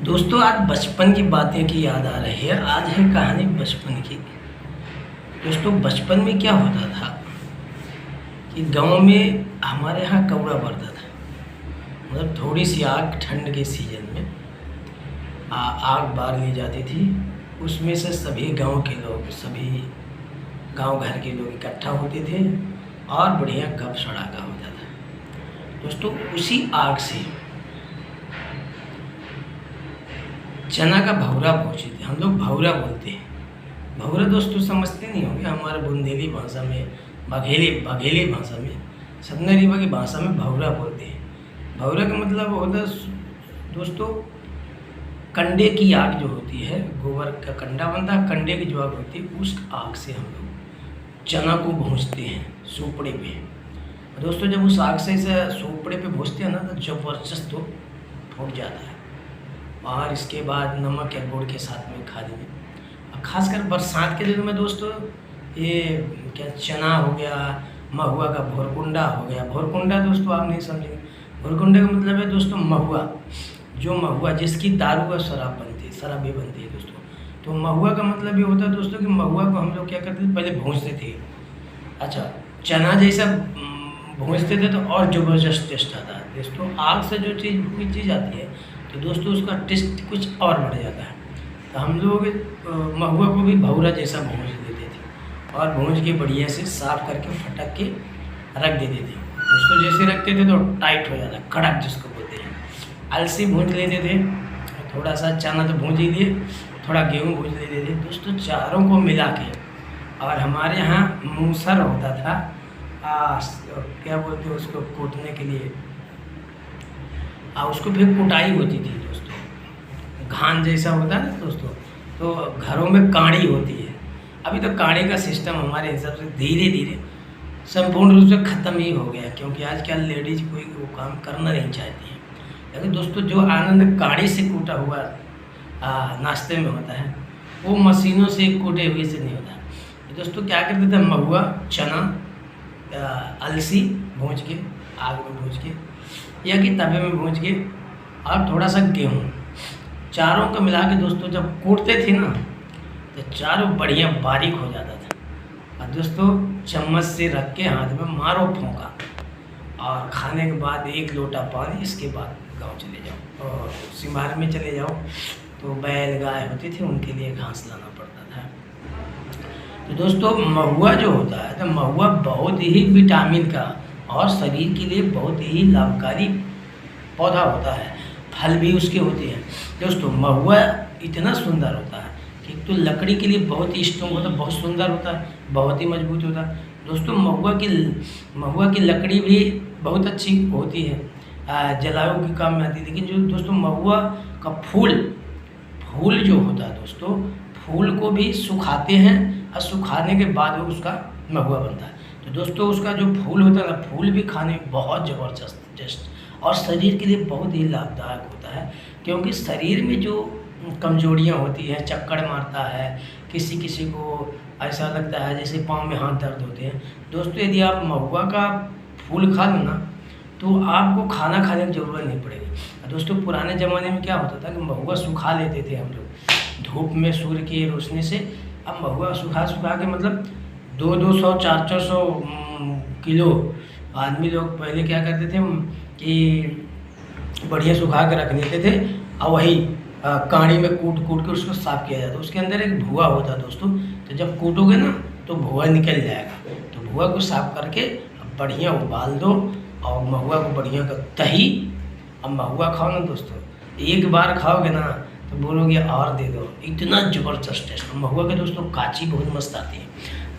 दोस्तों आज बचपन की बातें की याद आ रही है। आज है कहानी बचपन की। दोस्तों बचपन में क्या होता था कि गांव में हमारे यहाँ कौड़ा बढ़ता था। मतलब थोड़ी सी आग ठंड के सीजन में आग बार ली जाती थी। उसमें से सभी गांव के लोग, सभी गांव घर के लोग इकट्ठा होते थे और बढ़िया गप सड़ाका होता था। दोस्तों उसी आग से चना का भौरा पहुँचे थे। हम लोग भौरा बोलते हैं। भौरा दोस्तों समझते नहीं होंगे, हमारे बुंदेली भाषा में, बघेली भाषा में, सतना रीवा की भाषा में भौरा बोलते हैं। भौरा का मतलब होता है दोस्तों कंडे की आग जो होती है, गोबर का कंडा बनता है, कंडे की जो आग होती है उस आग से हम लोग चना को भूंजते हैं सोपड़े पे। दोस्तों जब उस आग से सोपड़े पे भूंजते हैं ना तो जबरदस्त तो फूट जाता है। और इसके बाद नमक या गुड़ के साथ में खा देंगे। और ख़ासकर बरसात के दिनों में दोस्तों ये क्या चना हो गया, महुआ का भोरकुंडा हो गया। भोरकुंडा दोस्तों आप नहीं समझेंगे। भोरकुंडे का मतलब है दोस्तों महुआ, जो महुआ जिसकी दारू का शराब बनती है, शराब भी बनती है दोस्तों। तो महुआ का मतलब ये होता है दोस्तों कि महुआ को हम लोग क्या करते थे, पहले भूंजते थे। अच्छा, चना जैसा भूंजते थे तो और ज़बरदस्त टेस्ट आता है दोस्तों। आग से जो चीज़ आती है तो दोस्तों उसका टेस्ट कुछ और बढ़ जाता है। तो हम लोग महुआ को भी भौरा जैसा भूंज देते थे और भूंज के बढ़िया से साफ करके फटक के रख देते थे दोस्तों। जैसे रखते थे तो टाइट हो जाता, कड़क जिसको बोलते हैं। अलसी भूंज लेते थे, थोड़ा सा चना तो भूंज ही लिए, थोड़ा गेहूँ भूंज लेते थे दोस्तों, चारों को मिला के। और हमारे यहाँ मूसर होता था, क्या बोलते हैं उसको, कूटने के लिए। उसको फिर कुटाई होती थी दोस्तों। घान जैसा होता है ना दोस्तों, तो घरों में काड़ी होती है। अभी तो काड़ी का सिस्टम हमारे हिसाब से धीरे धीरे संपूर्ण रूप से ख़त्म ही हो गया, क्योंकि आजकल लेडीज कोई वो काम करना नहीं चाहती है। लेकिन दोस्तों जो आनंद काड़ी से कूटा हुआ नाश्ते में होता है वो मशीनों से कूटे हुए से नहीं होता। तो दोस्तों क्या करते थे, महुआ, चना, अलसी भूंज के, आग में भूंज के या कि तवे में भूंज के, और थोड़ा सा गेहूँ, चारों को मिला के दोस्तों जब कूटते थे ना तो चारों बढ़िया बारीक हो जाता था। और दोस्तों चम्मच से रख के हाथ में मारो फौंका, और खाने के बाद एक लोटा पानी। इसके बाद गांव चले जाओ और सिमार में चले जाओ तो बैल गाय होती थी, उनके लिए घास लाना पड़ता था। तो दोस्तों महुआ जो होता है तो महुआ बहुत ही विटामिन का और शरीर के लिए बहुत ही लाभकारी पौधा होता है। फल भी उसके होते हैं दोस्तों। महुआ इतना सुंदर होता है कि तो लकड़ी के लिए बहुत ही स्ट्रॉन्ग होता है, बहुत सुंदर होता है, बहुत ही मजबूत होता है दोस्तों। महुआ की लकड़ी भी बहुत अच्छी होती है, जलाओ के काम में आती है। लेकिन जो दोस्तों महुआ का फूल जो होता है दोस्तों, फूल को भी सुखाते हैं और सुखाने के बाद वो उसका महुआ बनता है। तो दोस्तों उसका जो फूल होता है ना, फूल भी खाने में बहुत ज़बरदस्त और शरीर के लिए बहुत ही लाभदायक होता है। क्योंकि शरीर में जो कमजोरियां होती हैं, चक्कर मारता है, किसी किसी को ऐसा लगता है जैसे पाँव में हाथ दर्द होते हैं दोस्तों, यदि आप महुआ का फूल खा लो ना तो आपको खाना खाने की ज़रूरत नहीं पड़ेगी। दोस्तों पुराने ज़माने में क्या होता था कि महुआ सुखा लेते थे हम लोग धूप में, सूर्य की रोशनी से। अब महुआ सुखा के मतलब 200 400 किलो आदमी लोग पहले क्या करते थे कि बढ़िया सुखा के रख लेते थे और वही काड़ी में कूट के उसको साफ़ किया जाता। उसके अंदर एक भुआ होता है दोस्तों, तो जब कूटोगे ना तो भुआ निकल जाएगा। तो भुआ को साफ़ करके बढ़िया उबाल दो और महुआ को बढ़िया कर दही। अब महुआ खाओ ना दोस्तों, एक बार खाओगे ना तो बोलोगे और दे दो, इतना ज़बरदस्त टेस्ट। महुआ के दोस्तों काची बहुत मस्त आती है।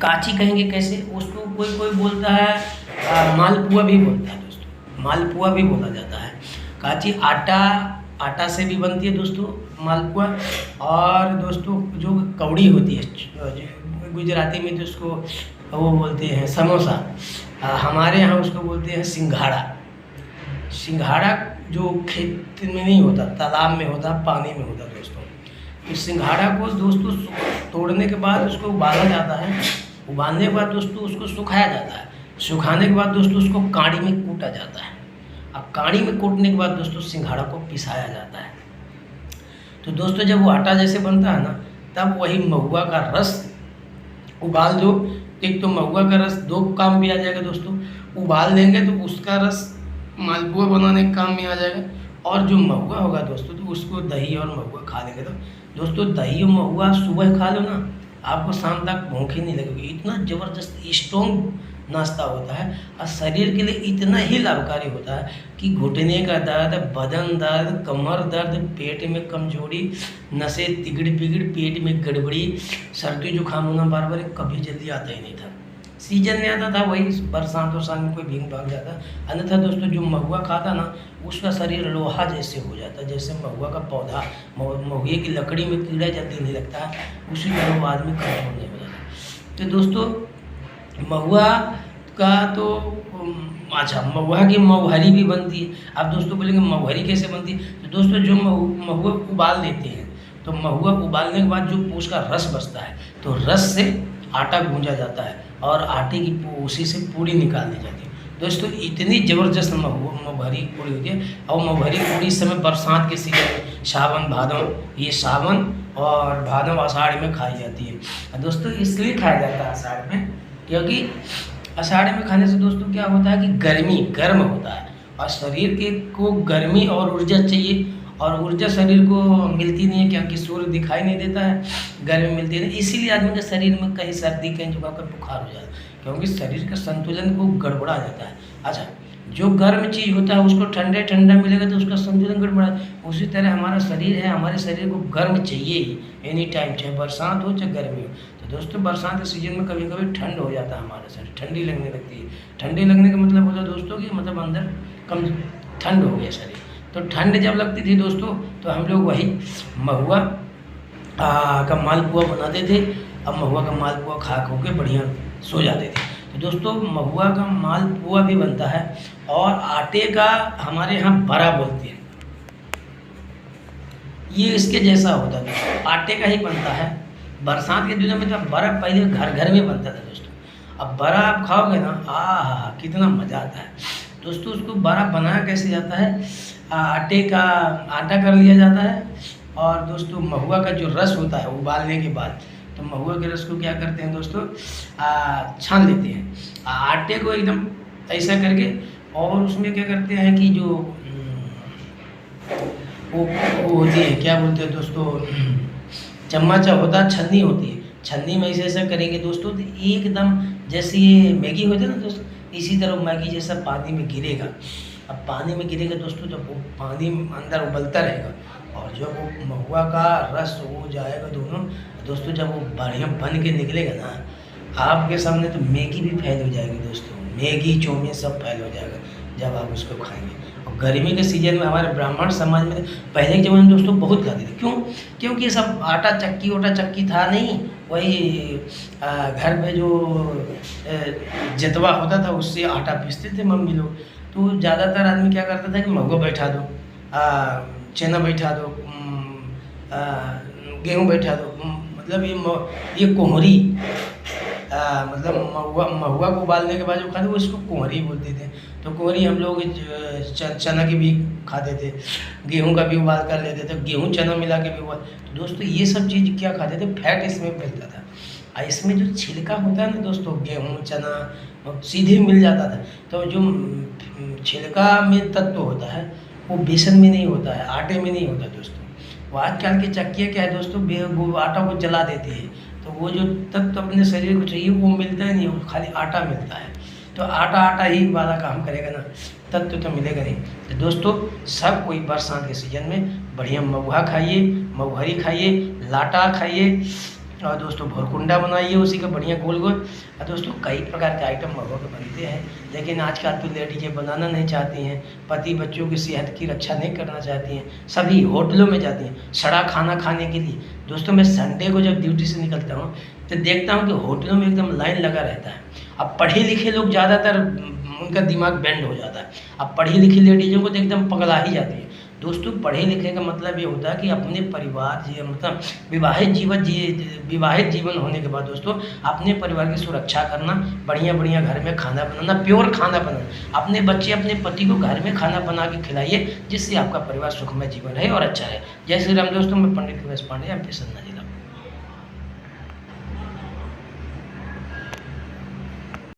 काची कहेंगे कैसे, उसको कोई बोलता है मालपुआ भी बोलता है दोस्तों, मालपुआ भी बोला जाता है। काची आटा से भी बनती है दोस्तों मालपुआ। और दोस्तों जो कौड़ी होती है गुजराती में तो उसको वो बोलते हैं समोसा, हमारे यहाँ उसको बोलते हैं सिंघाड़ा। सिंघाड़ा जो खेत में नहीं होता, तालाब में होता, पानी में होता दोस्तों। इस सिंघाड़ा को दोस्तों तोड़ने के बाद उसको उबाला जाता है, उबालने के बाद दोस्तों उसको सुखाया जाता है, सुखाने के बाद दोस्तों उसको काड़ी में कूटा जाता है। अब काड़ी में कूटने के बाद दोस्तों सिंघाड़ा को पिसाया जाता है। तो दोस्तों जब वो आटा जैसे बनता है ना, तब वही महुआ का रस उबाल दो। एक तो महुआ का रस दो काम भी आ जाएगा दोस्तों, उबाल देंगे तो उसका रस मालपुआ बनाने के काम में आ जाएगा। और जो महुआ होगा दोस्तों, तो उसको दही और महुआ खा लेंगे। तो दोस्तों दही और महुआ सुबह खा लो ना, आपको शाम तक भूख ही नहीं लगेगी। इतना ज़बरदस्त स्ट्रॉन्ग नाश्ता होता है और शरीर के लिए इतना ही लाभकारी होता है कि घुटने का दर्द, बदन दर्द, कमर दर्द, पेट में कमजोरी, नसें तिगड़ बिगड़, पेट में गड़बड़ी, सर्दी जुकाम होना बार बार कभी जल्दी आता ही नहीं था। सीजन में आता था वही बरसात और साल में कोई भीग भाग जाता। अन्यथा दोस्तों जो महुआ खाता ना, उसका शरीर लोहा जैसे हो जाता है। जैसे महुआ का पौधा, महुए की लकड़ी में कीड़ा जल्दी नहीं लगता है, उसी तरह वो आदमी कमजोर नहीं हो जाता। तो दोस्तों महुआ का तो अच्छा, महुआ की महुहरी भी बनती है। अब दोस्तों बोलेंगे महुहरी कैसे बनती है? तो दोस्तों जो महुआ उबाल देते हैं, तो महुआ उबालने के बाद जो उसका रस बचता है, तो रस से आटा गूंजा जाता है और आटे की उसी से पूड़ी निकाल दी जाती है। दोस्तों इतनी ज़बरदस्त महुहरी पूड़ी होती है। और महुहरी पूड़ी इस समय बरसात के सीजन में, सावन भादव, ये सावन और भादव आषाढ़ में खाई जाती है। दोस्तों इसलिए खाया जाता है आषाढ़ में, क्योंकि आषाढ़ में खाने से दोस्तों क्या होता है कि गर्म होता है और शरीर के को गर्मी और ऊर्जा चाहिए। और ऊर्जा शरीर को मिलती नहीं है, क्योंकि सूर्य दिखाई नहीं देता है, गर्मी मिलती है। इसीलिए आदमी के शरीर में कहीं सर्दी, कहीं जुकाम, कहीं बुखार हो जाता है, क्योंकि शरीर का संतुलन को गड़बड़ा जाता है। अच्छा, जो गर्म चीज़ होता है उसको ठंडा मिलेगा तो उसका संतुलन गड़बड़ा। उसी तरह हमारा शरीर है, हमारे शरीर को गर्म चाहिए ही एनी टाइम, चाहे बरसात हो चाहे गर्मी हो। तो दोस्तों बरसात के सीजन में कभी कभी ठंड हो जाता है, हमारा शरीर ठंडी लगने लगती है। ठंडी लगने का मतलब होता है दोस्तों कि मतलब अंदर कम ठंड हो गया शरीर। तो ठंड जब लगती थी दोस्तों, तो हम लोग वही महुआ का मालपुआ बनाते थे। अब महुआ का मालपुआ खा के बढ़िया सो जाते थे। तो दोस्तों महुआ का मालपुआ भी बनता है। और आटे का हमारे यहाँ बड़ा बोलते हैं, ये इसके जैसा होता है, आटे का ही बनता है। बरसात के दिनों में तो बड़ा पहले घर घर में बनता था दोस्तों। अब बड़ा आप खाओगे ना, कितना मज़ा आता है दोस्तों। उसको बड़ा बनाया कैसे जाता है, आटे का आटा कर लिया जाता है। और दोस्तों महुआ का जो रस होता है उबालने के बाद, तो महुआ के रस को क्या करते हैं दोस्तों, छान लेते हैं आटे को एकदम ऐसा करके। और उसमें क्या करते हैं कि जो वो होती है, क्या बोलते हैं दोस्तों, चम्मच होता है, छन्नी होती है, छन्नी में ऐसा करेंगे दोस्तों, तो एकदम जैसे ये मैगी होती है ना दोस्तों, इसी तरह मैगी जैसा पानी में गिरेगा। अब पानी में गिरेगा दोस्तों, जब वो पानी अंदर उबलता रहेगा और जब वो महुआ का रस हो जाएगा दोनों दोस्तों, जब वो बढ़िया बन के निकलेगा ना आपके सामने, तो मैगी भी फैल हो जाएगी दोस्तों। मैगी, चाउमीन सब फैल हो जाएगा जब आप उसको खाएंगे। और गर्मी के सीजन में हमारे ब्राह्मण समाज में पहले के ज़माने में दोस्तों बहुत खाते थे। क्यों? क्योंकि ये सब आटा चक्की था नहीं, वही घर में जो जतवा होता था उससे आटा पीसते थे मम्मी लोग। तो ज़्यादातर आदमी क्या करता था कि महुआ बैठा दो, चना बैठा दो, गेहूँ बैठा दो, मतलब ये कोहरी, मतलब महुआ को उबालने के बाद जो खाते वो इसको कोहरी बोलते थे। तो कोहरी हम लोग चना की भी खाते थे, गेहूं का भी उबाल कर लेते थे, गेहूं चना मिला के भी उबाल। तो दोस्तों ये सब चीज़ क्या खाते थे, फैट इसमें मिलता था। और इसमें जो छिलका होता है ना दोस्तों, गेहूं चना सीधे मिल जाता था। तो जो छिलका में तत्व होता है वो बेसन में नहीं होता है, आटे में नहीं होता दोस्तों। वो आजकल की चक्कियाँ क्या है दोस्तों, वो आटा को जला देती है, तो वो जो तत्व अपने शरीर को चाहिए वो मिलता ही नहीं, वो खाली आटा मिलता है। तो आटा ही वाला काम करेगा ना, तत्व तो मिलेगा नहीं। तो दोस्तों सब कोई बरसात के सीजन में बढ़िया महुआ खाइए, महुहरी खाइए, लाटा खाइए, और दोस्तों भोरकुंडा बनाइए उसी का बढ़िया गोल गोल। और दोस्तों कई प्रकार के आइटम महुआ के बनते हैं, लेकिन आजकल तो लेडीजें बनाना नहीं चाहती हैं, पति बच्चों की सेहत की रक्षा नहीं करना चाहती हैं, सभी होटलों में जाती हैं सड़ा खाना खाने के लिए। दोस्तों मैं संडे को जब ड्यूटी से निकलता हूँ तो देखता हूँ कि होटलों में एकदम लाइन लगा रहता है। अब पढ़े लिखे लोग ज़्यादातर उनका दिमाग बेंड हो जाता है। अब पढ़ी लिखी लेडीज़ों को तो एकदम पगला ही जाती है, दोस्तों पढ़े लिखे का मतलब ये होता है कि अपने परिवार जी मतलब विवाहित जीवन होने के बाद दोस्तों अपने परिवार की सुरक्षा करना, बढ़िया बढ़िया घर में खाना बनाना, प्योर खाना बनाना। अपने बच्चे अपने पति को घर में खाना बना के खिलाइए, जिससे आपका परिवार सुखमय जीवन है और अच्छा है। जय श्री राम दोस्तों, मैं पंडित कृपेश पांडे, MP सन्ना जी।